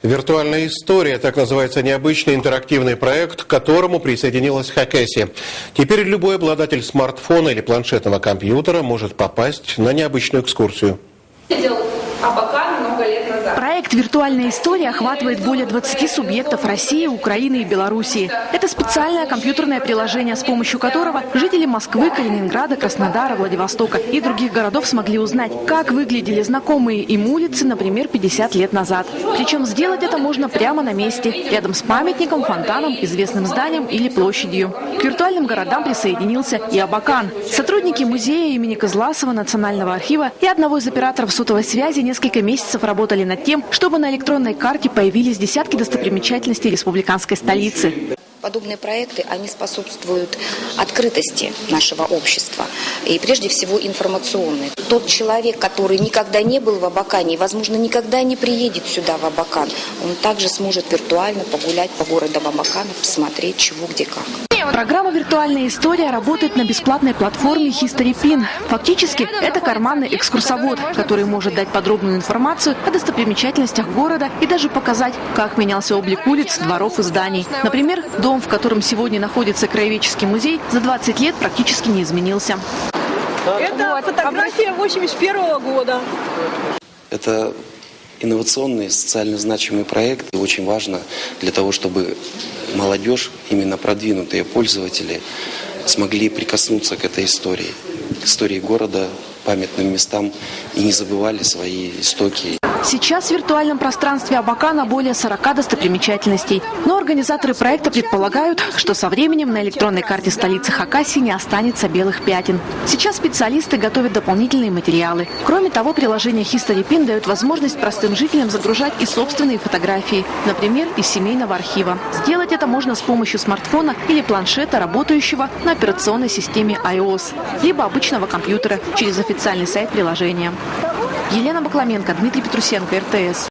Виртуальная история – так называется необычный интерактивный проект, к которому присоединилась Хакасия. Теперь любой обладатель смартфона или планшетного компьютера может попасть на необычную экскурсию. Абакан много лет назад. Проект «Виртуальная история» охватывает более 20 субъектов России, Украины и Белоруссии. Это специальное компьютерное приложение, с помощью которого жители Москвы, Калининграда, Краснодара, Владивостока и других городов смогли узнать, как выглядели знакомые им улицы, например, 50 лет назад. Причем сделать это можно прямо на месте, рядом с памятником, фонтаном, известным зданием или площадью. К виртуальным городам присоединился и Абакан. Сотрудники музея имени Кызласова, Национального архива и одного из операторов сотовой связи несколько месяцев работали над тем, чтобы на электронной карте появились десятки достопримечательностей республиканской столицы. Подобные проекты, они способствуют открытости нашего общества и прежде всего информационной. Тот человек, который никогда не был в Абакане и, возможно, никогда не приедет сюда в Абакан, он также сможет виртуально погулять по городу Абакана, посмотреть чего, где, как. Программа «Виртуальная история» работает на бесплатной платформе HistoryPin. Фактически, это карманный экскурсовод, который может дать подробную информацию о достопримечательностях города и даже показать, как менялся облик улиц, дворов и зданий. Например, дом, в котором сегодня находится Краеведческий музей, за 20 лет практически не изменился. Это фотография 1981 года. Это инновационный, социально значимый проект. И очень важно для того, чтобы молодежь, именно продвинутые пользователи, смогли прикоснуться к этой истории, к истории города, памятным местам и не забывали свои истоки. Сейчас в виртуальном пространстве Абакана более 40 достопримечательностей. Но организаторы проекта предполагают, что со временем на электронной карте столицы Хакасии не останется белых пятен. Сейчас специалисты готовят дополнительные материалы. Кроме того, приложение HistoryPin дает возможность простым жителям загружать и собственные фотографии, например, из семейного архива. Сделать это можно с помощью смартфона или планшета, работающего на операционной системе iOS, либо обычного компьютера через официальный сайт приложения. Елена Бакламенко, Дмитрий Петрусенко, РТС.